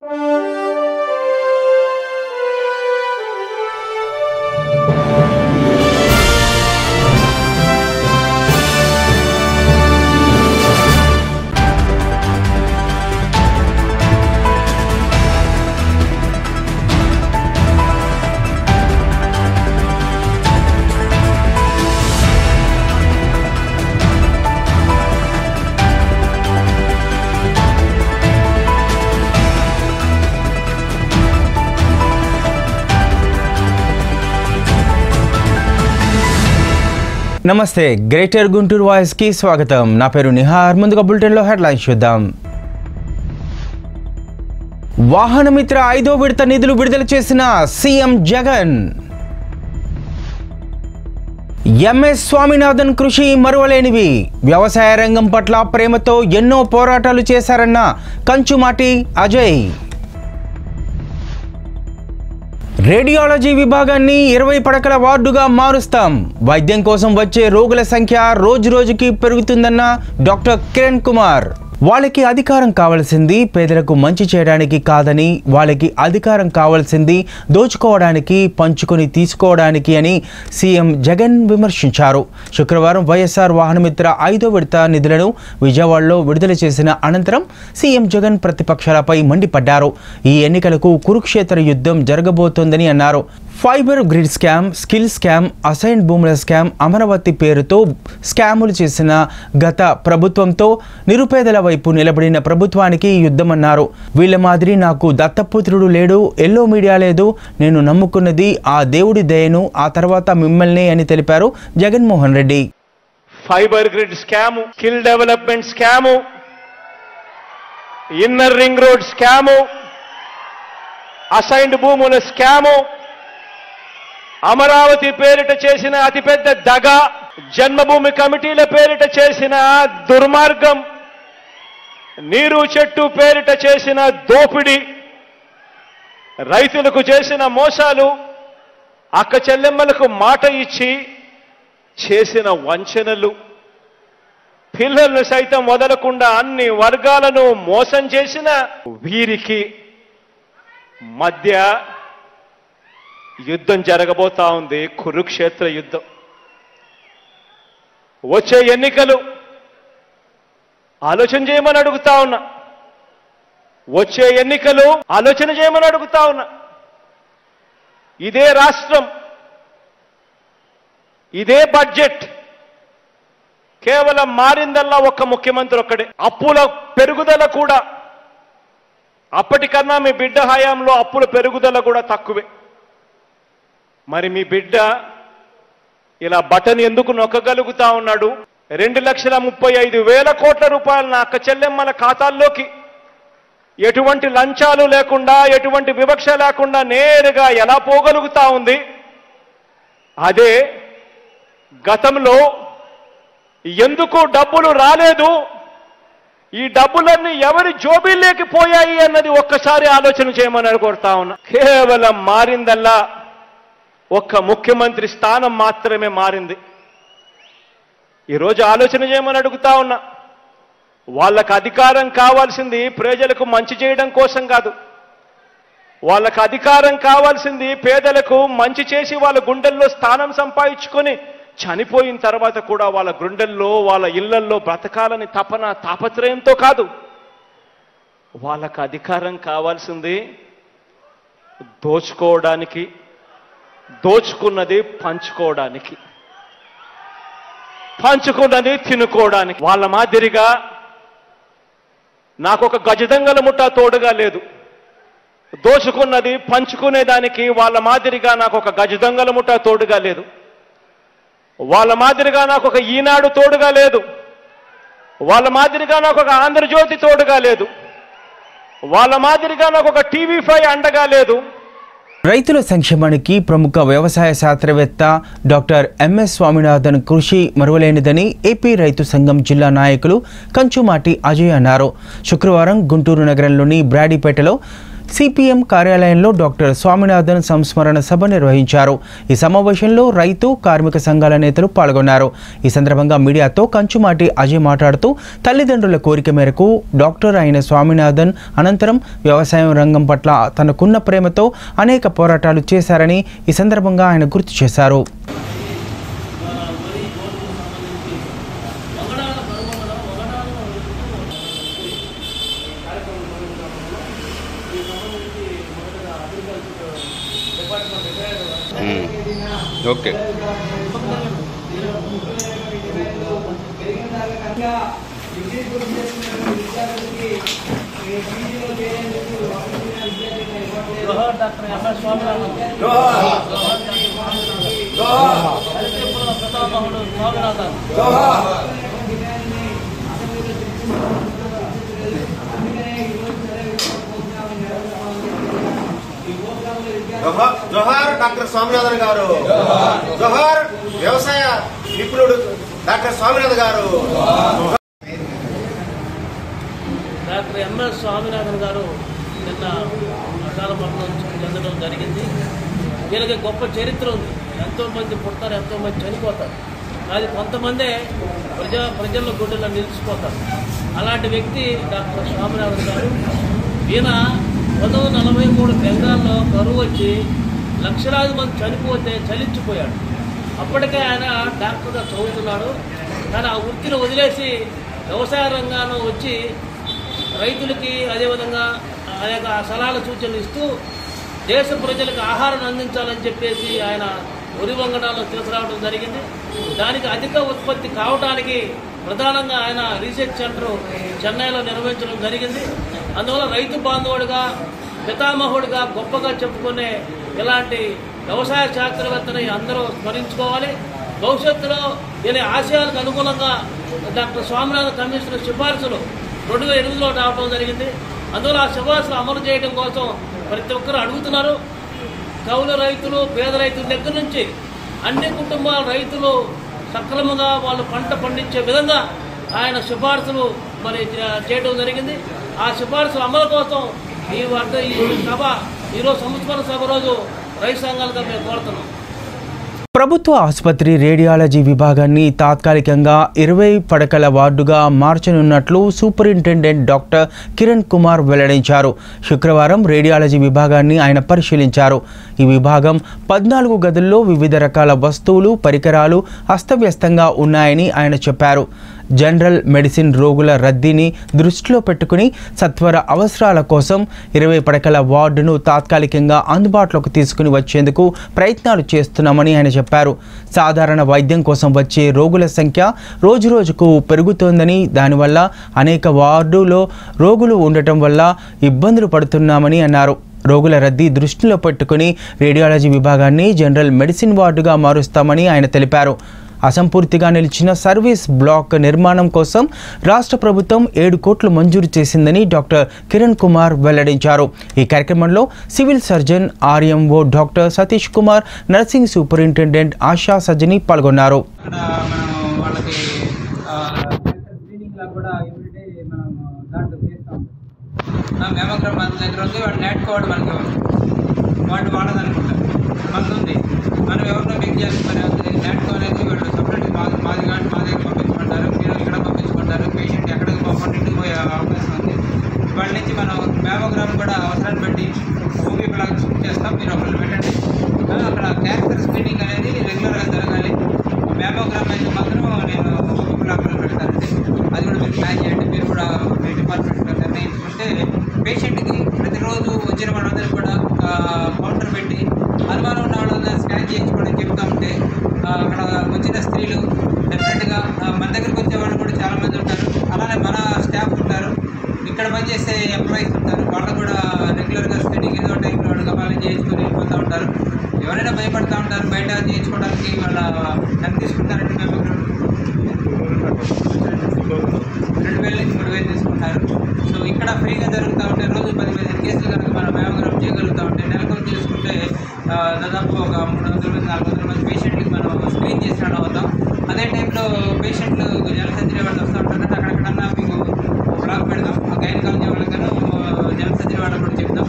నమస్తే greater Guntur voice కి స్వాగతం. నా పేరు నిహార్. ముందుగా బులెటిన్ లో హెడ్లైన్స్ చూద్దాం. వాహనమిత్ర 5వ విడత నిధులు విడుదల చేసిన సీఎం జగన్. ఎంఎస్ స్వామినాథన్ కృషి మరువలేనివి. వ్యవసాయ రంగం పట్ల ప్రేమతో ఎన్నో పోరాటాలు చేశారన్న కంచుమాటి అజయ్. రేడియాలజీ విభాగాన్ని 20 పడకల వార్డుగా మారుస్తాం. వైద్యం కోసం వచ్చే రోగుల సంఖ్య రోజురోజుకి పెరుగుతుందన్న డాక్టర్ కిరణ్ కుమార్. వాళ్ళకి అధికారం కావాల్సింది పేదలకు మంచి చేయడానికి కాదని, వాళ్ళకి అధికారం కావాల్సింది దోచుకోవడానికి, పంచుకొని తీసుకోవడానికి అని సీఎం జగన్ విమర్శించారు. శుక్రవారం వైఎస్ఆర్ వాహనమిత్ర 5వ విడత నిధులను విజయవాడలో విడుదల చేసిన అనంతరం సీఎం జగన్ ప్రతిపక్షాలపై మండిపడ్డారు. ఈ ఎన్నికలకు కురుక్షేత్ర యుద్ధం జరగబోతోందని అన్నారు. Fibre grid scam, skill scam, assign భూముల స్కామ్, అమరావతి పేరుతో స్కాములు చేసిన గత ప్రభుత్వంతో నిరుపేదల వైపు నిలబడిన ప్రభుత్వానికి యుద్ధమన్నారు. వీళ్ళ మాదిరి నాకు దత్తపుత్రుడు లేడు, ఎల్లో మీడియా లేదు, నేను నమ్ముకున్నది ఆ దేవుడి దయను, ఆ తర్వాత మిమ్మల్ని అని తెలిపారు Jaganmohan Reddy. Fibre grid scam, skill development scam, inner ring road scam, assigned భూముల స్కాము, అమరావతి పేరిట చేసిన అతిపెద్ద దగ, జన్మభూమి కమిటీల పేరిట చేసిన దుర్మార్గం, నీరు చెట్టు పేరిట చేసిన దోపిడీ, రైతులకు చేసిన మోసాలు, అక్క చెల్లెమ్మలకు మాట ఇచ్చి చేసిన వంచనలు, పిల్లలను సైతం వదలకుండా అన్ని వర్గాలను మోసం చేసిన వీరికి మధ్య యుద్ధం జరగబోతా ఉంది. కురుక్షేత్ర యుద్ధం. వచ్చే ఎన్నికలు ఆలోచన చేయమని అడుగుతా ఉన్నా. వచ్చే ఎన్నికలు ఆలోచన చేయమని అడుగుతా ఉన్నా. ఇదే రాష్ట్రం, ఇదే బడ్జెట్ కేవలం మారిందల్లా ఒక్క ముఖ్యమంత్రి ఒక్కడే. అప్పుల పెరుగుదల కూడా అప్పటికన్నా మీ బిడ్డ హయాంలో అప్పుల పెరుగుదల కూడా తక్కువే. మరి మీ బిడ్డ ఇలా బటన్ ఎందుకు నొక్కగలుగుతా ఉన్నాడు? 2,35,000 కోట్ల రూపాయలు నా అక్క చెల్లెమ్మల ఖాతాల్లోకి ఎటువంటి లంచాలు లేకుండా, ఎటువంటి వివక్ష లేకుండా నేరుగా ఎలా పోగలుగుతా ఉంది? అదే గతంలో ఎందుకు డబ్బులు రాలేదు, ఈ డబ్బులన్నీ ఎవరి జోబీల్లోకి పోయాయి అన్నది ఒక్కసారి ఆలోచన చేయమని కోరుతా ఉన్నా. కేవలం మారిందల్లా ఒక్క ముఖ్యమంత్రి స్థానం మాత్రమే మారింది. ఈరోజు ఆలోచన చేయమని అడుగుతా ఉన్నా. వాళ్ళకు అధికారం కావాల్సింది ప్రజలకు మంచి చేయడం కోసం కాదు. వాళ్ళకు అధికారం కావాల్సింది పేదలకు మంచి చేసి వాళ్ళ గుండెల్లో స్థానం సంపాదించుకొని చనిపోయిన తర్వాత కూడా వాళ్ళ గుండెల్లో, వాళ్ళ ఇళ్లల్లో బ్రతకాలని తపన, తాపత్రయంతో కాదు. వాళ్ళకు అధికారం కావాల్సింది దోచుకోవడానికి, దోచుకున్నది పంచుకోవడానికి, పంచుకున్నది తినుకోవడానికి. వాళ్ళ మాదిరిగా నాకు ఒక గజదంగల ముఠ తోడుగా లేదు. దోచుకున్నది పంచుకునేదానికి వాళ్ళ మాదిరిగా నాకు ఒక గజదంగల ముఠ తోడుగా లేదు. వాళ్ళ మాదిరిగా నాకు ఒక ఈనాడు తోడుగా లేదు. వాళ్ళ మాదిరిగా నాకు ఒక ఆంధ్రజ్యోతి తోడుగా లేదు. వాళ్ళ మాదిరిగా నాకు ఒక టీవీ5 అండగా లేదు. రైతుల సంక్షేమానికి ప్రముఖ వ్యవసాయ శాస్త్రవేత్త డాక్టర్ ఎంఎస్ స్వామినాథన్ కృషి మరువలేనిదని ఏపీ రైతు సంఘం జిల్లా నాయకులు కంచుమాటి అజయ్ అన్నారు. శుక్రవారం గుంటూరు నగరంలోని బ్రాడీపేటలో సిపిఎం కార్యాలయంలో డాక్టర్ స్వామినాథన్ సంస్మరణ సభ నిర్వహించారు. ఈ సమావేశంలో రైతు కార్మిక సంఘాల నేతలు పాల్గొన్నారు. ఈ సందర్భంగా మీడియాతో కంచుమాటి అజయ్ మాట్లాడుతూ తల్లిదండ్రుల కోరిక మేరకు డాక్టర్ అయిన స్వామినాథన్ అనంతరం వ్యవసాయం రంగం పట్ల తనకున్న ప్రేమతో అనేక పోరాటాలు చేశారని ఈ సందర్భంగా ఆయన గుర్తు చేశారు. ఓకే డాక్టర్ ఎంఎస్ స్వామినాథన్ ప్రతాపముడు స్వామినాథన్ జోహార్ డాక్టర్ స్వామినాథన్ గారు, జోహార్ వ్యవసాయ నిపుణుడు డాక్టర్ స్వామినాథన్ గారు. డాక్టర్ ఎంఎస్ స్వామినాథన్ గారు నిన్న అకాల మరణం చెందడం జరిగింది. వీళ్ళకి గొప్ప చరిత్ర ఉంది. ఎంతోమంది పుడతారు, ఎంతోమంది చనిపోతారు. అది కొంతమందే ప్రజల గుడ్డలో నిలిచిపోతారు. అలాంటి వ్యక్తి డాక్టర్ స్వామినాథన్ గారు. ఈయన 1943 బెంగాల్లో కరువు వచ్చి లక్షలాది మంది చనిపోతే చలించిపోయాడు. అప్పటికే ఆయన డాక్టర్గా చదువుతున్నాడు. కానీ ఆ వృత్తిని వదిలేసి వ్యవసాయ రంగాల్లో వచ్చి రైతులకి అదేవిధంగా అనేక సలహాలు సూచనలు ఇస్తూ దేశ ప్రజలకు ఆహారం అందించాలని చెప్పేసి ఆయన వరి వంగడాల్లో తీసుకురావడం జరిగింది. దానికి అధిక ఉత్పత్తి కావడానికి ప్రధానంగా ఆయన రీసెర్చ్ సెంటర్ చెన్నైలో నిర్వహించడం జరిగింది. అందువల్ల రైతు బాంధవుడిగా పితామహుడిగా గొప్పగా చెప్పుకునే ఇలాంటి వ్యవసాయ శాస్త్రవేత్తని అందరూ స్మరించుకోవాలి. భవిష్యత్తులో ఈయన ఆశయాలకు అనుగుణంగా డాక్టర్ స్వామినాథన్ కమిషన్ సిఫార్సులు 2008లో రావడం జరిగింది. అందువల్ల ఆ సిఫార్సులు అమలు చేయడం కోసం ప్రతి ఒక్కరు అడుగుతున్నారు. కౌలు రైతులు, పేద రైతుల దగ్గర నుంచి అన్ని కుటుంబాల రైతులు సక్రమంగా వాళ్ళు పంట పండించే విధంగా ఆయన సిఫార్సులు చేయడం జరిగింది. ఆ సిఫార్సుల అమలు కోసం ఈ సభ ఈరోజు సంస్మరణ సభ రోజు రైతు సంఘాలుగా మేము కోరుతున్నాం. ప్రభుత్వ ఆసుపత్రి రేడియాలజీ విభాగాన్ని తాత్కాలికంగా 20 పడకల వార్డుగా మార్చనున్నట్లు సూపరింటెండెంట్ డాక్టర్ కిరణ్ కుమార్ వెల్లడించారు. శుక్రవారం రేడియాలజీ విభాగాన్ని ఆయన పరిశీలించారు. ఈ విభాగం 14 గదుల్లో వివిధ రకాల వస్తువులు, పరికరాలు అస్తవ్యస్తంగా ఉన్నాయని ఆయన చెప్పారు. జనరల్ మెడిసిన్ రోగుల రద్దీని దృష్టిలో పెట్టుకుని సత్వర అవసరాల కోసం 20 పడకల వార్డును తాత్కాలికంగా అందుబాటులోకి తీసుకుని వచ్చేందుకు ప్రయత్నాలు చేస్తున్నామని ఆయన చెప్పారు. సాధారణ వైద్యం కోసం వచ్చే రోగుల సంఖ్య రోజురోజుకు పెరుగుతోందని, దానివల్ల అనేక వార్డులో రోగులు ఉండటం వల్ల ఇబ్బందులు పడుతున్నామని అన్నారు. రోగుల రద్దీ దృష్టిలో పెట్టుకుని రేడియాలజీ విభాగాన్ని జనరల్ మెడిసిన్ వార్డుగా మారుస్తామని ఆయన తెలిపారు. అసంపూర్తిగా నిలిచిన సర్వీస్ బ్లాక్ నిర్మాణం కోసం రాష్ట్ర ప్రభుత్వం 7 కోట్లు మంజూరు చేసిందని డాక్టర్ కిరణ్ కుమార్ వెల్లడించారు. ఈ కార్యక్రమంలో civil surgeon RMO doctor Satish Kumar, nursing superintendent Asha Sajjani పాల్గొన్నారు. మేమోగ్రామ్ మన దగ్గర ఉంది. వాడు నెట్ కోడ్ మనకి వాడు వాడదనుకుంటాం మనకు ఉంది. మనం ఎవరినో పిక్ చేసుకుని నెట్ కోడ్ అనేది వాడు సపరేట్ మాది కానీ మా దగ్గర పంపించుకుంటారు, మీరు ఇక్కడ పంపించుకుంటారు. పేషెంట్ ఎక్కడికి పోకుండా ఇంటికి పోయే అవకాశం ఉంది. వాళ్ళ నుంచి మనం మేమోగ్రామ్ కూడా అవసరాన్ని బట్టి మూవీ బ్లాక్ షిఫ్ట్ చేస్తాం. మీరు ఒకళ్ళు పెట్టండి. అక్కడ క్యాన్సర్ స్క్రీనింగ్ అనేది రెగ్యులర్గా జరగాలి. మేమోగ్రామ్ అయితే మాత్రం నేను మూవీ బ్లాక్లో పెడతానండి. అది కూడా మీరు ప్లాన్ చేయండి. మీరు కూడా మీ డిపార్ట్మెంట్లో నిర్ణయించుకుంటే పేషెంట్కి ప్రతిరోజు వచ్చిన వాళ్ళందరికీ కూడా కౌంటర్ పెట్టి అనుమానం ఉన్న వాళ్ళందరూ స్కాన్ చేయించుకోవడం చెప్తూ ఉంటే అక్కడ వచ్చిన స్త్రీలు డెఫినెట్గా మన దగ్గరికి వచ్చే వాళ్ళు కూడా చాలామంది ఉంటారు. అలానే మన స్టాఫ్ ఉంటారు, ఇక్కడ పనిచేసే ఎంప్లాయీస్ ఉంటారు. వాళ్ళు కూడా రెగ్యులర్గా స్క్రీనింగ్ ఏదో టైంలో వాళ్ళు గమనం చేయించుకొని వెళ్ళిపోతూ ఉంటారు. ఎవరైనా భయపడుతూ ఉంటారు బయట చేయించుకోవడానికి. వాళ్ళ ఎంత తీసుకుంటారంటే మేము 2,000 నుంచి 3,000 తీసుకుంటారు. సో ఇక్కడ ఫ్రీగా జరుగుతూ ఉంటే రోజు 10-15 కేసులు కనుక మనం మేమోగ్రామ్ చేయగలుగుతూ ఉంటే నెలకు తీసుకుంటే దాదాపు ఒక 300-400 మంది పేషెంట్కి మనం స్క్రీన్ చేసినట్టు అవుతాం. అదే టైంలో పేషెంట్లు జనరల్ సర్జరీ వాళ్ళు వస్తూ ఉంటారు కదా, అక్కడెక్కడన్నా మీకు బ్లాక్ పెడదాం. ఆ గైనకాలజీ వాళ్ళకన్నా జనరల్ సర్జరీ వాళ్ళకి కూడా చెప్తాం.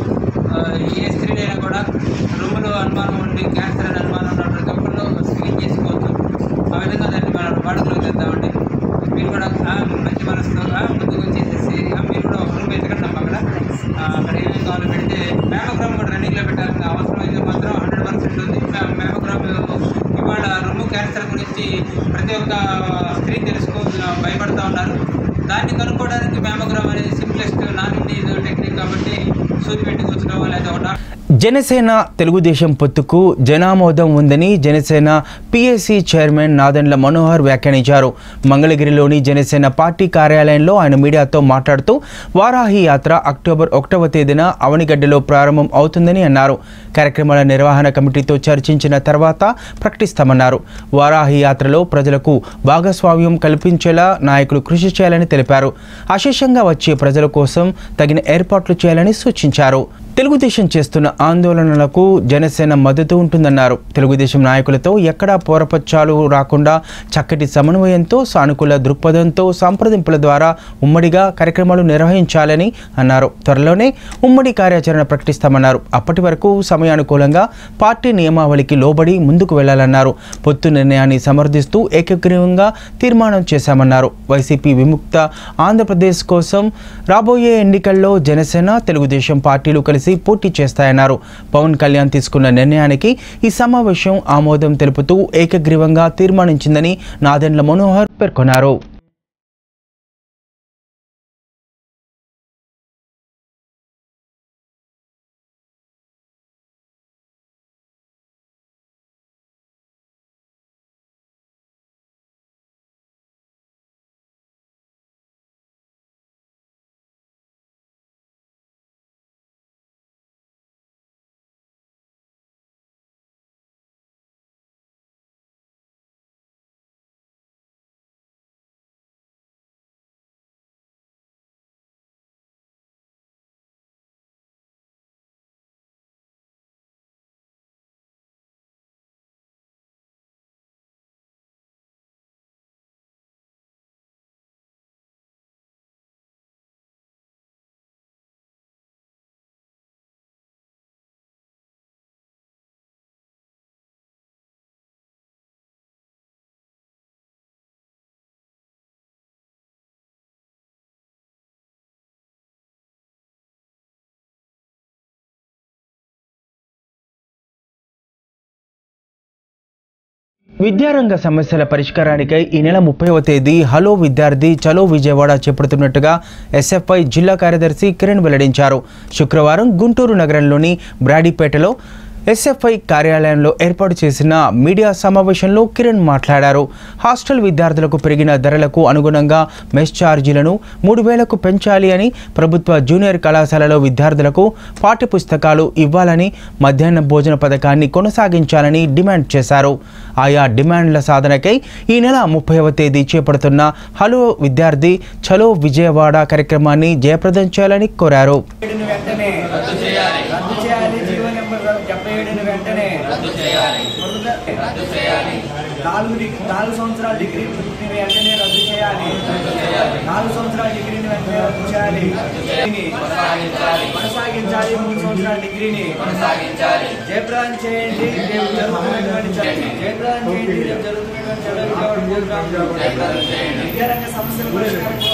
అయితే మ్యామోగ్రామ్ కూడా రన్నింగ్లో పెట్టాల్సిన అవసరం అయితే మాత్రం 100% ఉంది. మ్యామోగ్రామ్ ఇవాళ రొమ్ము క్యాన్సర్ గురించి ప్రతి ఒక్క స్త్రీ భయపడుతూ ఉన్నారు. దాన్ని కనుక్కోవడానికి మ్యామోగ్రామ్ అనేది సింప్లెస్ట్ నాన్ ఇన్వేజివ్ టెక్నిక్ కాబట్టి సూది పెట్టుకొచ్చడం లేదా ఒక జనసేన తెలుగుదేశం పొత్తుకు జనామోదం ఉందని జనసేన పిఎస్సి చైర్మన్ నాదెండ్ల మనోహర్ వ్యాఖ్యానించారు. మంగళగిరిలోని జనసేన పార్టీ కార్యాలయంలో ఆయన మీడియాతో మాట్లాడుతూ వారాహి యాత్ర అక్టోబర్ 1వ తేదీన అవనిగడ్డలో ప్రారంభం అవుతుందని అన్నారు. కార్యక్రమాల నిర్వహణ కమిటీతో చర్చించిన తర్వాత ప్రకటిస్తామన్నారు. వారాహి యాత్రలో ప్రజలకు భాగస్వామ్యం కల్పించేలా నాయకులు కృషి చేయాలని తెలిపారు. అశేషంగా వచ్చే ప్రజల కోసం తగిన ఏర్పాట్లు చేయాలని సూచించారు. తెలుగుదేశం చేస్తున్న ఆందోళనలకు జనసేన మద్దతు ఉంటుందన్నారు. తెలుగుదేశం నాయకులతో ఎక్కడా పోరపచ్చాలు రాకుండా చక్కటి సమన్వయంతో సానుకూల దృక్పథంతో సంప్రదింపుల ద్వారా ఉమ్మడిగా కార్యక్రమాలు నిర్వహించాలని అన్నారు. త్వరలోనే ఉమ్మడి కార్యాచరణ ప్రకటిస్తామన్నారు. అప్పటి వరకు సమయానుకూలంగా పార్టీ నియమావళికి లోబడి ముందుకు వెళ్లాలన్నారు. పొత్తు నిర్ణయాన్ని సమర్థిస్తూ ఏకగ్రీవంగా తీర్మానం చేశామన్నారు. వైసీపీ విముక్త ఆంధ్రప్రదేశ్ కోసం రాబోయే ఎన్నికల్లో జనసేన తెలుగుదేశం పార్టీలు కలిసి పోటీ చేస్తాయన్నారు. పవన్ కళ్యాణ్ తీసుకున్న నిర్ణయానికి ఈ సమావేశం ఆమోదం తెలుపుతూ ఏకగ్రీవంగా తీర్మానించిందని నాదెండ్ల మనోహర్ పేర్కొన్నారు. విద్యారంగ సమస్యల పరిష్కారానికై ఈ నెల 30వ తేదీ హలో విద్యార్థి చలో విజయవాడ చేపడుతున్నట్టుగా ఎస్ఎఫ్ఐ జిల్లా కార్యదర్శి కిరణ్ వెల్లడించారు. శుక్రవారం గుంటూరు నగరంలోని బ్రాడీపేటలో ఎస్ఎఫ్ఐ కార్యాలయంలో ఏర్పాటు చేసిన మీడియా సమావేశంలో కిరణ్ మాట్లాడారు. హాస్టల్ విద్యార్థులకు పెరిగిన ధరలకు అనుగుణంగా మెస్ ఛార్జీలను 3,000కు పెంచాలి అని, ప్రభుత్వ జూనియర్ కళాశాలలో విద్యార్థులకు పాఠ్యపుస్తకాలు ఇవ్వాలని, మధ్యాహ్న భోజన పథకాన్ని కొనసాగించాలని డిమాండ్ చేశారు. ఆయా డిమాండ్ల సాధనకై ఈ నెల 30వ తేదీ చేపడుతున్న హలో విద్యార్థి చలో విజయవాడ కార్యక్రమాన్ని జయప్రదం చేయాలని కోరారు. నాలుగు సంవత్సరాల డిగ్రీని వెంటనే రద్దు చేయాలి. 4 సంవత్సరాల డిగ్రీని వెంటనే రద్దు చేయాలి. కొనసాగించాలి. 3 సంవత్సరాల డిగ్రీని జయప్రదం చేయండి. విద్యారంగ సమస్యల పరిష్కారం కోసం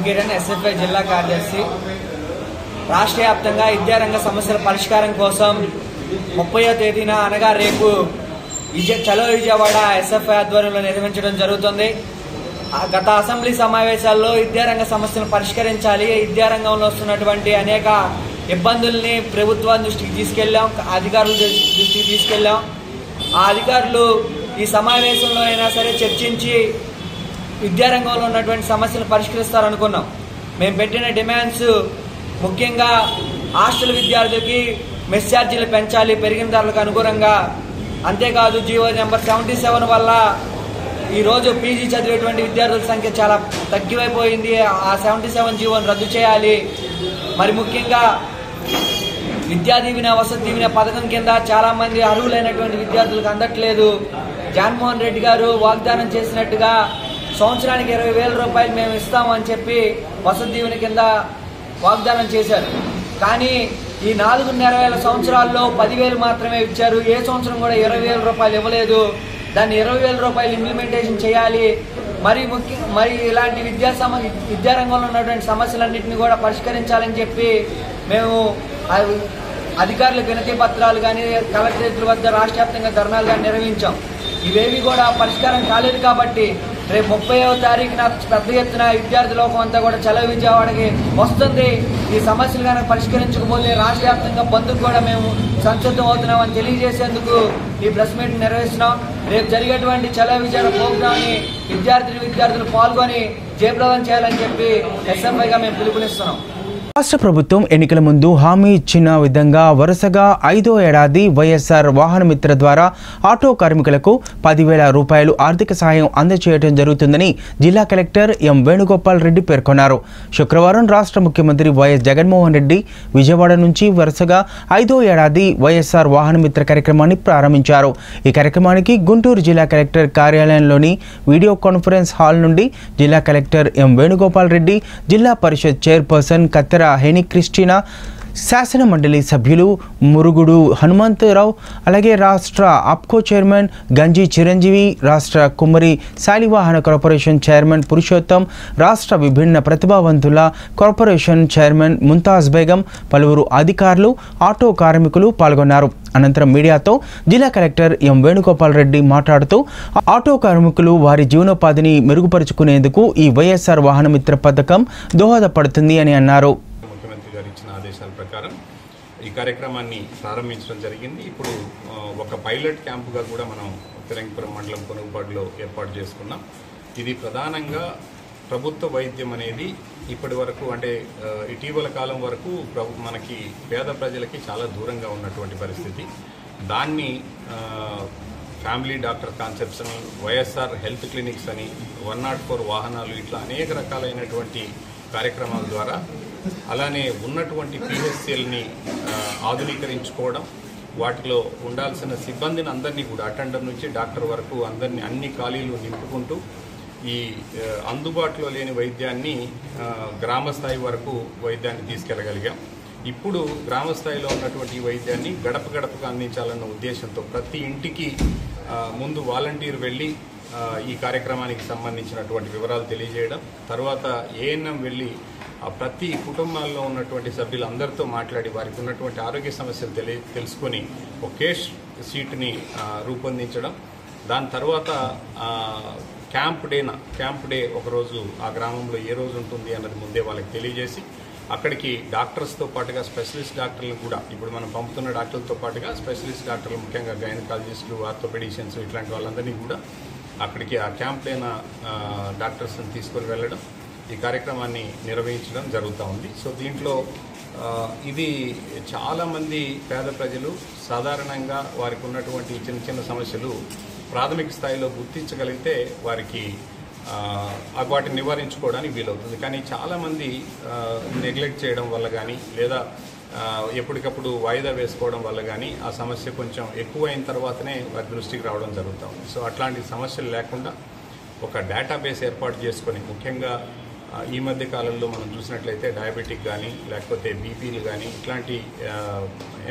కిరణ్ ఎస్ఎఫ్ఐ జిల్లా కార్యదర్శి. రాష్ట్ర వ్యాప్తంగా విద్యారంగ సమస్యల పరిష్కారం కోసం 30వ తేదీన అనగా రేపు చలో విజయవాడ ఎస్ఎఫ్ఐ ఆధ్వర్యంలో నిర్వహించడం జరుగుతుంది. గత అసెంబ్లీ సమావేశాల్లో విద్యారంగ సమస్యలను పరిష్కరించాలి, విద్యారంగంలో వస్తున్నటువంటి అనేక ఇబ్బందుల్ని ప్రభుత్వం దృష్టికి తీసుకెళ్లాం, అధికారుల దృష్టికి తీసుకెళ్లాం. ఆ అధికారులు ఈ సమావేశంలో అయినా సరే చర్చించి విద్యారంగంలో ఉన్నటువంటి సమస్యలను పరిష్కరిస్తారనుకున్నాం. మేము పెట్టిన డిమాండ్స్ ముఖ్యంగా హాస్టల్ విద్యార్థులకి మెస్ ఛార్జీలు పెంచాలి పెరిగిన ధరలకు అనుగుణంగా. అంతేకాదు జీవో నెంబర్ 77 వల్ల ఈరోజు పీజీ చదివేటువంటి విద్యార్థుల సంఖ్య చాలా తగ్గిపోయింది. ఆ 77 జీవోను రద్దు చేయాలి. మరి ముఖ్యంగా విద్యా దీవెన వసతి దీవెన పథకం కింద చాలామంది అర్హులైనటువంటి విద్యార్థులకు అందట్లేదు. జగన్మోహన్ రెడ్డి గారు వాగ్దానం చేసినట్టుగా సంవత్సరానికి 20,000 రూపాయలు మేము ఇస్తామని చెప్పి వసతి దీవెన కింద వాగ్దానం చేశారు. కానీ ఈ 4.5 సంవత్సరాల్లో 10,000 మాత్రమే ఇచ్చారు. ఏ సంవత్సరం కూడా 20,000 రూపాయలు ఇవ్వలేదు. దాన్ని 20,000 రూపాయలు ఇంప్లిమెంటేషన్ చేయాలి. మరి ఇలాంటి విద్యారంగంలో ఉన్నటువంటి సమస్యలన్నింటినీ కూడా పరిష్కరించాలని చెప్పి మేము అధికారులకు వినతి పత్రాలు కానీ కలెక్టరేట్ల వద్ద రాష్ట్ర వ్యాప్తంగా ధర్నాలు కానీ నిర్వహించాం. ఇవేవి కూడా పరిష్కారం కాలేదు కాబట్టి రేపు 30వ తారీఖున పెద్ద ఎత్తున విద్యార్థి లోకం అంతా కూడా చలో విజయవాడకి వస్తుంది. ఈ సమస్యలు కనుక పరిష్కరించకపోతే రాష్ట్ర వ్యాప్తంగా బంద్కు కూడా మేము సంసిద్ధం అవుతున్నామని తెలియజేసేందుకు ఈ ప్రెస్ మీట్ నిర్వహిస్తున్నాం. రేపు జరిగేటువంటి చలో విజయవాడ ప్రోగ్రామ్ని విద్యార్థులు పాల్గొని జయప్రదం చేయాలని చెప్పి ఎస్ఎఫ్ఐగా మేము పిలుపునిస్తున్నాం. రాష్ట్ర ప్రభుత్వం ఎన్నికల ముందు హామీ ఇచ్చిన విధంగా వరుసగా 5వ ఏడాది వైఎస్ఆర్ వాహన మిత్ర ద్వారా ఆటో కార్మికులకు 10,000 రూపాయలు ఆర్థిక సహాయం అందజేయడం జరుగుతుందని జిల్లా కలెక్టర్ ఎం వేణుగోపాల్ రెడ్డి పేర్కొన్నారు. శుక్రవారం రాష్ట్ర ముఖ్యమంత్రి వైఎస్ జగన్మోహన్ రెడ్డి విజయవాడ నుంచి వరుసగా 5వ ఏడాది వైఎస్ఆర్ వాహన మిత్ర కార్యక్రమాన్ని ప్రారంభించారు. ఈ కార్యక్రమానికి గుంటూరు జిల్లా కలెక్టర్ కార్యాలయంలోని వీడియో కాన్ఫరెన్స్ హాల్ నుండి జిల్లా కలెక్టర్ ఎం వేణుగోపాల్ రెడ్డి, జిల్లా పరిషత్ చైర్పర్సన్ కత్తెర హెని క్రిస్టినా, శాసన మండలి సభ్యులు మురుగుడు హనుమంతరావు, అలాగే రాష్ట్ర ఆప్కో చైర్మన్ గంజి చిరంజీవి, రాష్ట్ర కుమ్మరి శాలివాహన కార్పొరేషన్ చైర్మన్ పురుషోత్తం, రాష్ట్ర విభిన్న ప్రతిభావంతుల కార్పొరేషన్ చైర్మన్ ముంతాజ్ బేగం, పలువురు అధికారులు, ఆటో కార్మికులు పాల్గొన్నారు. అనంతరం మీడియాతో జిల్లా కలెక్టర్ ఎం వేణుగోపాల్ రెడ్డి మాట్లాడుతూ ఆటో కార్మికులు వారి జీవనోపాధిని మెరుగుపరుచుకునేందుకు ఈ వైఎస్ఆర్ వాహన మిత్ర పథకం దోహదపడుతుంది అని అన్నారు. ఆదేశాల ప్రకారం ఈ కార్యక్రమాన్ని ప్రారంభించడం జరిగింది. ఇప్పుడు ఒక పైలట్ క్యాంపుగా కూడా మనం ఫిరంగిపురం మండలం కొనుగోపాడులో ఏర్పాటు చేసుకున్నాం. ఇది ప్రధానంగా ప్రభుత్వ వైద్యం అనేది ఇప్పటి వరకు అంటే ఇటీవల కాలం వరకు మనకి పేద ప్రజలకి చాలా దూరంగా ఉన్నటువంటి పరిస్థితి. దాన్ని family doctor concepts, YSR health clinics అని, 104 వాహనాలు, ఇట్లా అనేక రకాలైనటువంటి కార్యక్రమాల ద్వారా అలానే ఉన్నటువంటి పిహెచ్సిఎల్ని ఆధునీకరించుకోవడం, వాటిలో ఉండాల్సిన సిబ్బందిని అందరినీ కూడా అటెండర్ నుంచి డాక్టర్ వరకు అందరినీ అన్ని ఖాళీలు నింపుకుంటూ ఈ అందుబాటులో లేని వైద్యాన్ని గ్రామస్థాయి వరకు వైద్యాన్ని తీసుకెళ్లగలిగాం. ఇప్పుడు గ్రామస్థాయిలో ఉన్నటువంటి ఈ వైద్యాన్ని గడప గడపకు అందించాలన్న ఉద్దేశంతో ప్రతి ఇంటికి ముందు వాలంటీర్ వెళ్ళి ఈ కార్యక్రమానికి సంబంధించినటువంటి వివరాలు తెలియజేయడం, తర్వాత ఏఎన్ఎం వెళ్ళి ప్రతి కుటుంబాల్లో ఉన్నటువంటి సభ్యులందరితో మాట్లాడి వారికి ఉన్నటువంటి ఆరోగ్య సమస్యలు తెలుసుకొని ఒక కేస్ షీట్ని రూపొందించడం, దాని తర్వాత క్యాంప్ డే ఒకరోజు ఆ గ్రామంలో ఏ రోజు ఉంటుంది అన్నది ముందే వాళ్ళకి తెలియజేసి అక్కడికి డాక్టర్స్తో పాటుగా స్పెషలిస్ట్ డాక్టర్లను కూడా ఇప్పుడు మనం పంపుతున్న డాక్టర్లతో పాటుగా స్పెషలిస్ట్ డాక్టర్లు, ముఖ్యంగా గైనకాలజిస్టులు, ఆర్థోపెడిషియన్స్ ఇట్లాంటి వాళ్ళందరినీ కూడా అక్కడికి ఆ క్యాంప్ అయిన డాక్టర్స్ని తీసుకొని వెళ్ళడం, ఈ కార్యక్రమాన్ని నిర్వహించడం జరుగుతూ ఉంది. సో దీంట్లో ఇది చాలామంది పేద ప్రజలు సాధారణంగా వారికి ఉన్నటువంటి చిన్న చిన్న సమస్యలు ప్రాథమిక స్థాయిలో గుర్తించగలిగితే వారికి వాటిని నివారించుకోవడానికి వీలవుతుంది. కానీ చాలామంది నెగ్లెక్ట్ చేయడం వల్ల కానీ లేదా ఎప్పటికప్పుడు వాయిదా వేసుకోవడం వల్ల కానీ ఆ సమస్య కొంచెం ఎక్కువైన తర్వాతనే వారి దృష్టికి రావడం జరుగుతుంది. సో అట్లాంటి సమస్యలు లేకుండా ఒక డేటాబేస్ ఏర్పాటు చేసుకొని, ముఖ్యంగా ఈ మధ్య కాలంలో మనం చూసినట్లయితే డయాబెటిక్ కానీ లేకపోతే బీపీలు కానీ ఇట్లాంటి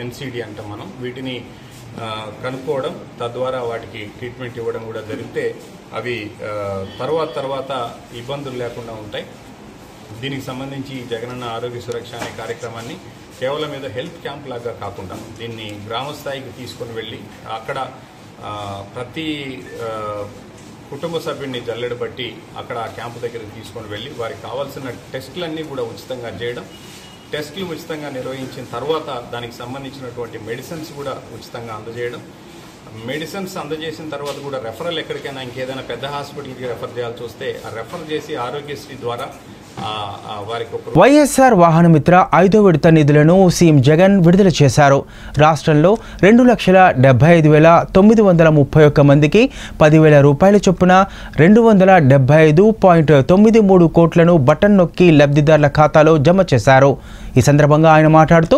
ఎన్సీడీ అంటాం మనం, వీటిని కనుక్కోవడం, తద్వారా వాటికి ట్రీట్మెంట్ ఇవ్వడం కూడా జరిగితే అవి తర్వాత ఇబ్బందులు లేకుండా ఉంటాయి. దీనికి సంబంధించి జగనన్న ఆరోగ్య సురక్ష అనే కార్యక్రమాన్ని కేవలం ఏదో హెల్త్ క్యాంప్ లాగా కాకుండా దీన్ని గ్రామ స్థాయికి తీసుకొని వెళ్ళి అక్కడ ప్రతి కుటుంబ సభ్యుడిని జల్లెడ బట్టి అక్కడ ఆ క్యాంపు దగ్గరికి తీసుకొని వెళ్ళి వారికి కావాల్సిన టెస్టులన్నీ కూడా ఉచితంగా చేయడం, టెస్టులు ఉచితంగా నిర్వహించిన తర్వాత దానికి సంబంధించినటువంటి మెడిసిన్స్ కూడా ఉచితంగా అందజేయడం, మెడిసిన్స్ అందజేసిన తర్వాత కూడా రెఫరల్ ఎక్కడికైనా ఇంకేదైనా పెద్ద హాస్పిటల్కి రెఫర్ చేయాల్సి వస్తే ఆ రెఫర్ చేసి ఆరోగ్యశ్రీ ద్వారా వైఎస్ఆర్ వాహన మిత్ర 5వ విడత నిధులను సీఎం జగన్ విడుదల చేశారు. రాష్ట్రంలో 2,75,931 మందికి 10,000 రూపాయల చొప్పున 275.93 కోట్లను బటన్ నొక్కి లబ్ధిదారుల ఖాతాలో జమ చేశారు. ఈ సందర్భంగా ఆయన మాట్లాడుతూ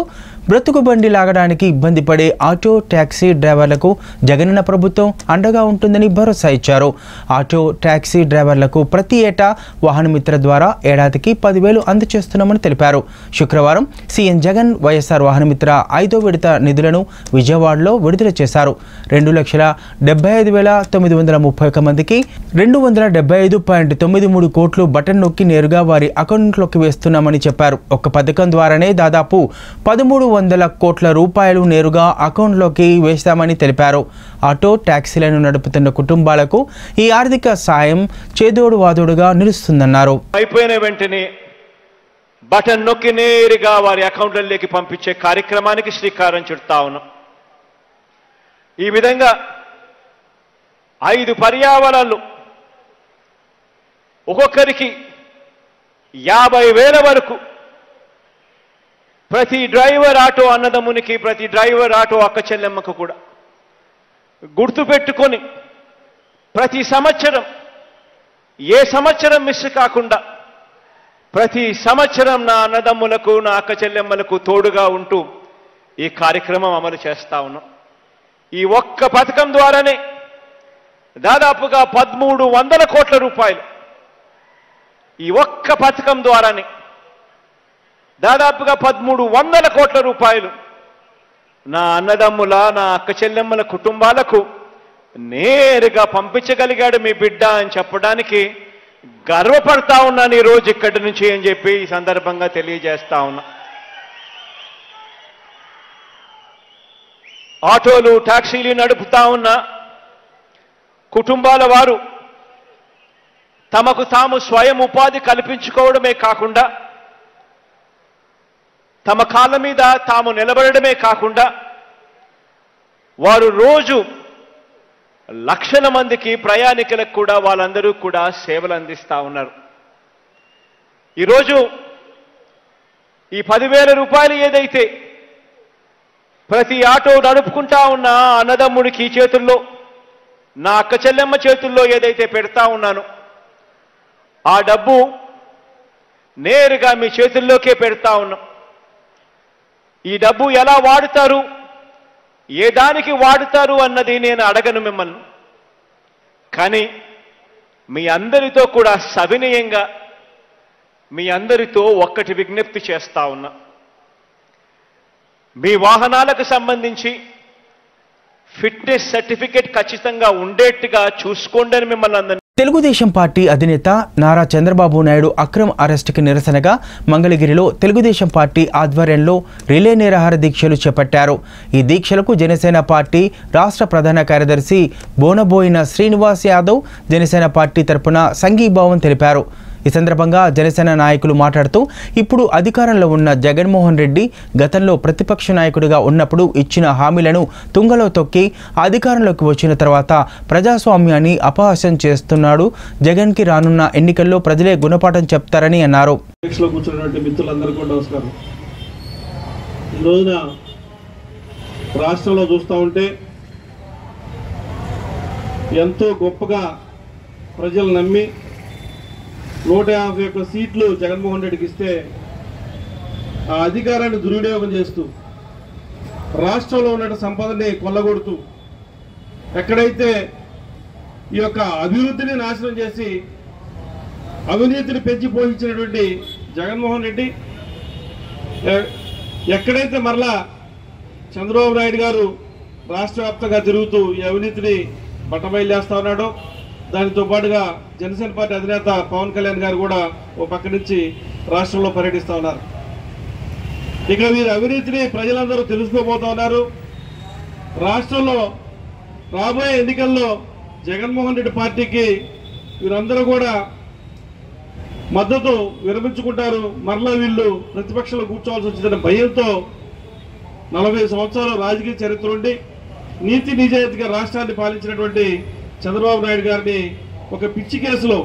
బ్రతుకు బండి లాగడానికి ఇబ్బంది పడే ఆటో ట్యాక్సీ డ్రైవర్లకు జగనన్న ప్రభుత్వం అండగా ఉంటుందని భరోసా ఇచ్చారు. ఆటో ట్యాక్సీ డ్రైవర్లకు ప్రతి ఏటా వాహనమిత్ర ద్వారా ఏడాదికి 10,000 అందజేస్తున్నామని తెలిపారు. శుక్రవారం సీఎం జగన్ వైఎస్ఆర్ వాహనమిత్ర 5వ విడత నిధులను విజయవాడలో విడుదల చేశారు. 2,75,931 మందికి 275.93 కోట్లు బటన్ నొక్కి నేరుగా వారి అకౌంట్లోకి వేస్తున్నామని చెప్పారు. ఒక్క పథకం ద్వారానే దాదాపు 1,300 కోట్ల రూపాయలు నేరుగా అకౌంట్లోకి వేస్తామని తెలిపారు. ఆటో ట్యాక్సీలను నడుపుతున్న కుటుంబాలకు ఈ ఆర్థిక సాయం చేదోడు వాదోడుగా నిలుస్తుందన్నారు. అయిపోయిన వెంటనే బటన్ నొక్కి నేరుగా వారి అకౌంట్లలోకి పంపించే కార్యక్రమానికి శ్రీకారం చుడతా ఉన్నాం. ఈ విధంగా 5 పర్యావరణాలు ఒక్కొక్కరికి 50,000 వరకు ప్రతి డ్రైవర్ ఆటో అన్నదమ్మునికి, ప్రతి డ్రైవర్ ఆటో అక్క చెల్లెమ్మకు కూడా గుర్తుపెట్టుకొని ప్రతి సంవత్సరం ఏ సంవత్సరం మిస్ కాకుండా ప్రతి సంవత్సరం నా అన్నదమ్ములకు, నా అక్క చెల్లెమ్మలకు తోడుగా ఉంటూ ఈ కార్యక్రమం అమలు చేస్తా ఉన్నాం. ఈ ఒక్క పథకం ద్వారానే దాదాపుగా 1,300 కోట్ల రూపాయలు, ఈ ఒక్క పథకం ద్వారానే దాదాపుగా 1,300 కోట్ల రూపాయలు నా అన్నదమ్ముల, నా అక్క చెల్లెమ్మల కుటుంబాలకు నేరుగా పంపించగలిగాడు మీ బిడ్డ అని చెప్పడానికి గర్వపడతా ఉన్నాను ఈ రోజు ఇక్కడి నుంచి అని చెప్పి ఈ సందర్భంగా తెలియజేస్తా ఉన్నా. ఆటోలు టాక్సీలు నడుపుతా ఉన్న కుటుంబాల వారు తమకు తాము స్వయం ఉపాధి కల్పించుకోవడమే కాకుండా, తమ కాళ్ళ మీద తాము నిలబడమే కాకుండా వారు రోజు లక్షల మందికి ప్రయాణికులకు కూడా వాళ్ళందరూ కూడా సేవలు అందిస్తూ ఉన్నారు. ఈరోజు ఈ 10,000 రూపాయలు ఏదైతే ప్రతి ఆటో నడుపుకుంటా ఉన్న అన్నదమ్ముడికి చేతుల్లో, నా అక్క చెల్లెమ్మ చేతుల్లో ఏదైతే పెడతా ఉన్నానో ఆ డబ్బు నేరుగా మీ చేతుల్లోకే పెడతా ఉన్నాం. ఈ డబ్బు ఎలా వాడుతారు, ఏ దానికి వాడుతారు అన్నది నేను అడగను మిమ్మల్ని. కానీ మీ అందరితో కూడా సవినయంగా మీ అందరితో ఒక్కటి విజ్ఞప్తి చేస్తా ఉన్నా. మీ వాహనాలకు సంబంధించి ఫిట్నెస్ సర్టిఫికేట్ ఖచ్చితంగా ఉండేట్టుగా చూసుకోండి అని మిమ్మల్ని అందరినీ. తెలుగుదేశం పార్టీ అధినేత నారా చంద్రబాబు నాయుడు అక్రమ అరెస్టుకి నిరసనగా మంగళగిరిలో తెలుగుదేశం పార్టీ ఆధ్వర్యంలో రిలే నిరాహార దీక్షలు చేపట్టారు. ఈ దీక్షలకు జనసేన పార్టీ రాష్ట్ర ప్రధాన కార్యదర్శి బోనబోయిన శ్రీనివాస్ యాదవ్ జనసేన పార్టీ తరపున సంఘీభావం తెలిపారు. ఈ సందర్భంగా జనసేన నాయకులు మాట్లాడుతూ ఇప్పుడు అధికారంలో ఉన్న జగన్మోహన్ రెడ్డి గతంలో ప్రతిపక్ష నాయకుడిగా ఉన్నప్పుడు ఇచ్చిన హామీలను తుంగలో తొక్కి అధికారంలోకి వచ్చిన తర్వాత ప్రజాస్వామ్యాన్ని అపహాస్యం చేస్తున్నాడు. జగన్కి రానున్న ఎన్నికల్లో ప్రజలే గుణపాఠం చెప్తారని అన్నారు. ఈ రోజున రాష్ట్రంలో చూస్తూ ఉంటే ఎంతో గొప్పగా ప్రజలు నమ్మి 151 సీట్లు జగన్మోహన్ రెడ్డికి ఇస్తే ఆ అధికారాన్ని దుర్వినియోగం చేస్తూ రాష్ట్రంలో ఉన్న సంపదని కొల్లగొడుతూ ఎక్కడైతే ఈ యొక్క అభివృద్ధిని నాశనం చేసి అవినీతిని పెంచి పోషించినటువంటి జగన్మోహన్ రెడ్డి ఎక్కడైతే మరలా చంద్రబాబు నాయుడు గారు రాష్ట్ర వ్యాప్తంగా తిరుగుతూ ఈ అవినీతిని బట్టబయలు చేస్తా ఉన్నాడో, దానితో పాటుగా జనసేన పార్టీ అధినేత పవన్ కళ్యాణ్ గారు కూడా ఓ పక్క నుంచి రాష్ట్రంలో పర్యటిస్తూ ఉన్నారు. ఇక వీరి అవినీతిని ప్రజలందరూ తెలుసుకోబోతా ఉన్నారు. రాష్ట్రంలో రాబోయే ఎన్నికల్లో జగన్మోహన్ రెడ్డి పార్టీకి వీరందరూ కూడా మద్దతు విరమించుకుంటారు. మరలా వీళ్ళు ప్రతిపక్షంలో కూర్చోవాల్సి వచ్చిందన్న భయంతో 40 సంవత్సరాల రాజకీయ చరిత్ర ఉండి నీతి నిజాయితీగా రాష్ట్రాన్ని పాలించినటువంటి చంద్రబాబు నాయుడు గారిని ఒక పిచ్చి కేసులో,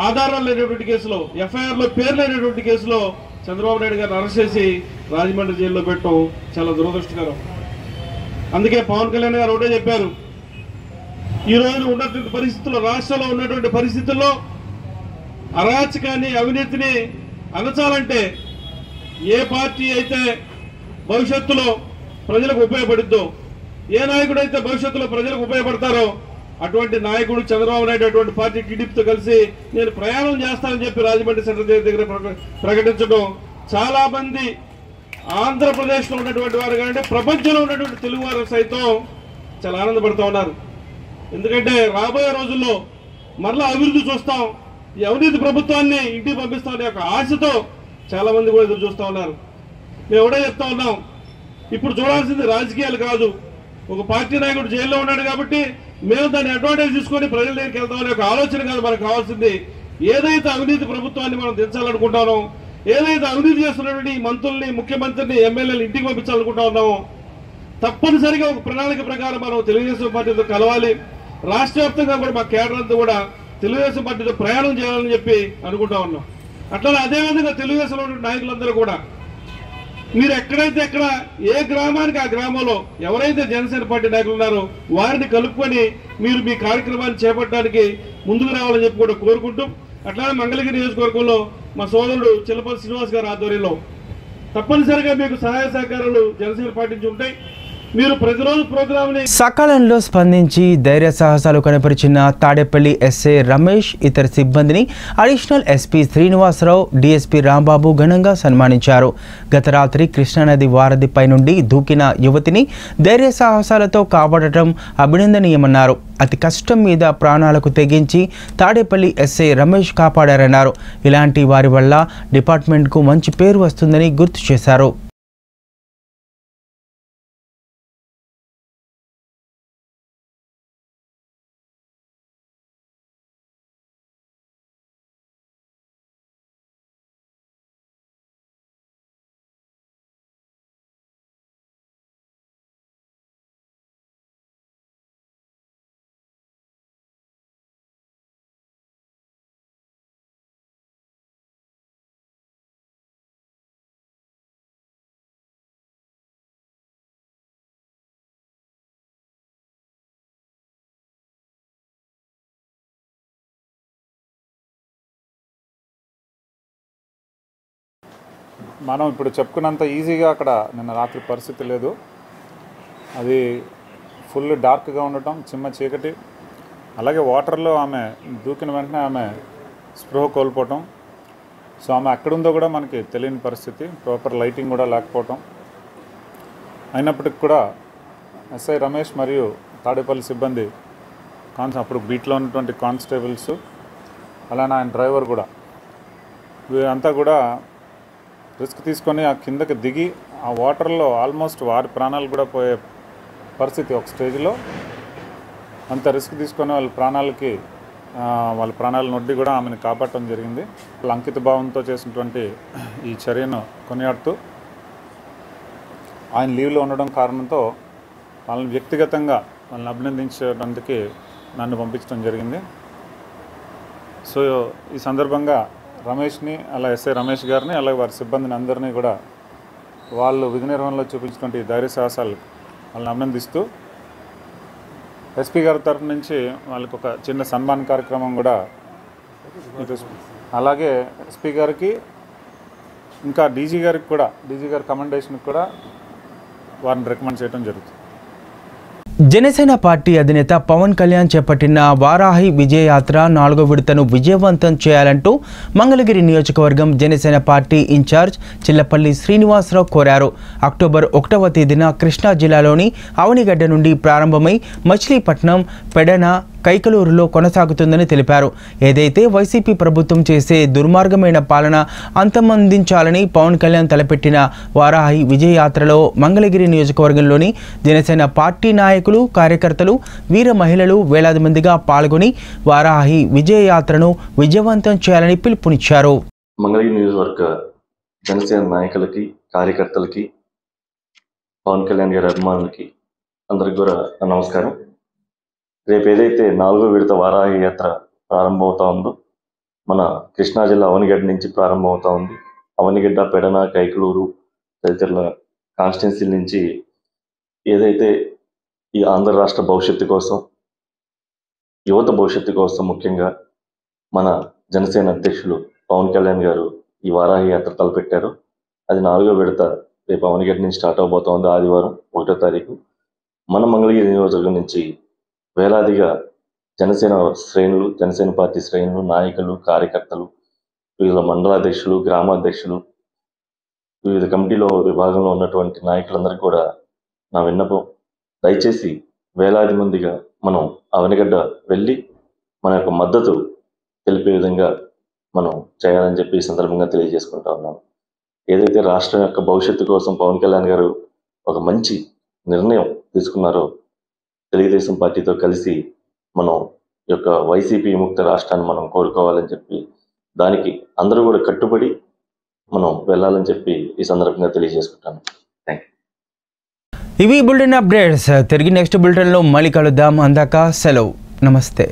ఆధారాలు లేనటువంటి కేసులో, ఎఫ్ఐఆర్లో పేరు లేనటువంటి కేసులో చంద్రబాబు నాయుడు గారిని అరెస్ట్ చేసి రాజమండ్రి జైల్లో పెట్టడం చాలా దురదృష్టకరం. అందుకే పవన్ కళ్యాణ్ గారు ఒకటే చెప్పారు, ఈ రోజు ఉన్నటువంటి పరిస్థితుల్లో, రాష్ట్రంలో ఉన్నటువంటి పరిస్థితుల్లో అరాచకాన్ని, అవినీతిని అణచాలంటే ఏ పార్టీ అయితే భవిష్యత్తులో ప్రజలకు ఉపయోగపడుద్దో, ఏ నాయకుడు అయితే భవిష్యత్తులో ప్రజలకు ఉపయోగపడతారో అటువంటి నాయకుడు చంద్రబాబు నాయుడు అటువంటి పార్టీ టీడీపీతో కలిసి నేను ప్రయాణం చేస్తానని చెప్పి రాజమండ్రి సెంటర్ దగ్గర ప్రకటించడం చాలా మంది ఆంధ్రప్రదేశ్లో ఉన్నటువంటి వారు కానీ ప్రపంచంలో ఉన్నటువంటి తెలుగు వారు సైతం చాలా ఆనందపడుతూ ఉన్నారు. ఎందుకంటే రాబోయే రోజుల్లో మరలా అభివృద్ధి చూస్తాం, ఈ అవినీతి ప్రభుత్వాన్ని ఇంటికి పంపిస్తామనే ఒక ఆశతో చాలా మంది కూడా ఎదురు చూస్తూ ఉన్నారు. మేము ఒకటే చెప్తా ఉన్నాం, ఇప్పుడు చూడాల్సింది రాజకీయాలు కాదు. ఒక పార్టీ నాయకుడు జైల్లో ఉన్నాడు కాబట్టి మేము దాన్ని అడ్వాంటేజ్ తీసుకొని ప్రజల దగ్గరికి వెళ్తామనే ఒక ఆలోచన కాదు మనకు కావాల్సింది. ఏదైతే అవినీతి ప్రభుత్వాన్ని మనం దించాలనుకుంటామో, ఏదైతే అవినీతి చేస్తున్నటువంటి మంత్రుల్ని, ముఖ్యమంత్రిని, ఎమ్మెల్యేలు ఇంటికి పంపించాలనుకుంటా ఉన్నామో తప్పనిసరిగా ఒక ప్రణాళిక ప్రకారం మనం తెలుగుదేశం పార్టీతో కలవాలి. రాష్ట్ర వ్యాప్తంగా కూడా మా కేడర్ అంతా కూడా తెలుగుదేశం పార్టీతో ప్రయాణం చేయాలని చెప్పి అనుకుంటా ఉన్నాం. అట్లా అదేవిధంగా తెలుగుదేశంలో ఉన్న నాయకులందరూ కూడా మీరు ఎక్కడైతే ఎక్కడ ఏ గ్రామానికి ఆ గ్రామంలో ఎవరైతే జనసేన పార్టీ నాయకులు ఉన్నారో వారిని కలుపుకొని మీరు మీ కార్యక్రమాన్ని చేపట్టడానికి ముందుకు రావాలని చెప్పి కూడా కోరుకుంటూ, అట్లానే మంగళగిరి నియోజకవర్గంలో మా సోదరుడు చిల్లపల్లి శ్రీనివాస్ గారి ఆధ్వర్యంలో తప్పనిసరిగా మీకు సహాయ సహకారాలు జనసేన పార్టీ నుంచి ఉంటాయి. మీరు ప్రతిరోజు ప్రోగ్రాంని సకాలంలో స్పందించి ధైర్య సాహసాలు కనపరిచిన తాడేపల్లి ఎస్ఐ రమేష్, ఇతర సిబ్బందిని additional SP Srinivasarao, DSP Rambabu ఘనంగా సన్మానించారు. గత రాత్రి కృష్ణానది వారధిపై నుండి దూకిన యువతిని ధైర్య సాహసాలతో కాపాడటం అభినందనీయమన్నారు. అతి కష్టం మీద ప్రాణాలకు తెగించి తాడేపల్లి ఎస్ఐ రమేష్ కాపాడారన్నారు. ఇలాంటి వారి వల్ల డిపార్ట్మెంట్కు మంచి పేరు వస్తుందని గుర్తు చేశారు. మనం ఇప్పుడు చెప్పుకున్నంత ఈజీగా అక్కడ నిన్న రాత్రి పరిస్థితి లేదు. అది ఫుల్ డార్క్గా ఉండటం, చిమ్మ చీకటి, అలాగే వాటర్లో ఆమె దూకిన వెంటనే ఆమె స్పృహ కోల్పోవటం. సో ఆమె ఎక్కడుందో కూడా మనకి తెలియని పరిస్థితి, ప్రాపర్ లైటింగ్ కూడా లేకపోవటం. అయినప్పటికి కూడా ఎస్ఐ రమేష్ మరియు తాడేపల్లి సిబ్బంది అప్పుడు బీట్లో ఉన్నటువంటి కానిస్టేబుల్స్, అలానే ఆయన డ్రైవర్ కూడా, వీరంతా కూడా రిస్క్ తీసుకొని ఆ కిందకి దిగి ఆ వాటర్లో ఆల్మోస్ట్ వారి ప్రాణాలు కూడా పోయే పరిస్థితి ఒక స్టేజ్లో. అంత రిస్క్ తీసుకొని వాళ్ళ ప్రాణాలను నొడ్డి కూడా ఆమెను కాపాడటం జరిగింది. వాళ్ళ అంకిత భావంతో చేసినటువంటి ఈ చర్యను కొనియాడుతూ ఆయన లీవ్లో ఉండడం కారణంతో వాళ్ళని వ్యక్తిగతంగా వాళ్ళని అభినందించడానికి నన్ను పంపించడం జరిగింది. సో ఈ సందర్భంగా రమేష్ని, అలా ఎస్ఐ రమేష్ గారిని, అలాగే వారి సిబ్బందిని అందరినీ కూడా వాళ్ళు విధి నిర్వహణలో చూపించినటువంటి ధైర్య సాహసాలు వాళ్ళని అభినందిస్తూ ఎస్పీ గారి తరఫు నుంచి వాళ్ళకి ఒక చిన్న సన్మాన కార్యక్రమం కూడా, అలాగే ఎస్పీ గారికి ఇంకా డీజీ గారికి కూడా, డీజీ గారి కమెండేషన్కి కూడా వారిని రికమెండ్ చేయడం జరుగుతుంది. జనసేన పార్టీ అధినేత పవన్ కళ్యాణ్ చేపట్టిన వారాహి విజయయాత్ర 4వ విడతను విజయవంతం చేయాలంటూ మంగళగిరి నియోజకవర్గం జనసేన పార్టీ ఇన్ఛార్జ్ చిల్లపల్లి శ్రీనివాసరావు కోరారు. అక్టోబర్ 1వ తేదీన కృష్ణా జిల్లాలోని అవనిగడ్డ నుండి ప్రారంభమై మచిలీపట్నం, పెడన, కైకలూరులో కొనసాగుతుందని తెలిపారు. ఏదైతే వైసీపీ ప్రభుత్వం చేసే దుర్మార్గమైన పాలన అంతమొందించాలని పవన్ కళ్యాణ్ తలపెట్టిన వారాహి విజయయాత్రలో మంగళగిరి నియోజకవర్గంలోని జనసేన పార్టీ నాయకులు, కార్యకర్తలు, వీర మహిళలు వేలాది మందిగా పాల్గొని వారాహి విజయయాత్రను విజయవంతం చేయాలని పిలుపునిచ్చారు. మంగళగిరి నియోజకవర్గ జనసేన నాయకులకి, కార్యకర్తలకి, పవన్ కళ్యాణ్ గారి అభిమానులకి అందరికి కూడా నమస్కారం. రేపు ఏదైతే 4వ విడత వారాహి యాత్ర ప్రారంభమవుతా ఉందో మన కృష్ణా జిల్లా అవనిగడ్డ నుంచి ప్రారంభమవుతా ఉంది. అవనిగడ్డ, పెడన, కైకలూరు తదితరుల కాన్స్టిట్యున్సీల నుంచి ఏదైతే ఈ ఆంధ్ర రాష్ట్ర భవిష్యత్తు కోసం, యువత భవిష్యత్తు కోసం ముఖ్యంగా మన జనసేన అధ్యక్షులు పవన్ కళ్యాణ్ గారు ఈ వారాహి యాత్ర తలపెట్టారు. అది 4వ విడత రేపు అవనిగడ్డ నుంచి స్టార్ట్ అవబోతోంది. ఆదివారం 1వ తారీఖు మన మంగళగిరి నియోజకవర్గం నుంచి వేలాదిగా జనసేన శ్రేణులు, జనసేన పార్టీ శ్రేణులు, నాయకులు, కార్యకర్తలు, వివిధ మండలాధ్యక్షులు, గ్రామాధ్యక్షులు, వివిధ కమిటీలో విభాగంలో ఉన్నటువంటి నాయకులందరికీ కూడా నా విన్నపం, దయచేసి వేలాది మందిగా మనం అవనిగడ్డ వెళ్ళి మన యొక్క మద్దతు తెలిపే విధంగా మనం చేయాలని చెప్పి ఈ సందర్భంగా తెలియజేసుకుంటా ఉన్నాను. ఏదైతే రాష్ట్రం యొక్క భవిష్యత్తు కోసం పవన్ కళ్యాణ్ గారు ఒక మంచి నిర్ణయం తీసుకున్నారో, తెలుగుదేశం పార్టీతో కలిసి మనం యొక్క వైసీపీ విముక్త రాష్ట్రాన్ని మనం కోరుకోవాలని చెప్పి, దానికి అందరూ కూడా కట్టుబడి మనం వెళ్ళాలని చెప్పి ఈ సందర్భంగా తెలియజేసుకుంటాను. Thank you. ఇవి బులెటిన్ అప్డేట్స్. తిరిగి నెక్స్ట్ బులెటిన్లో మళ్ళీ కలుద్దాం. అందాక సెలవు. నమస్తే.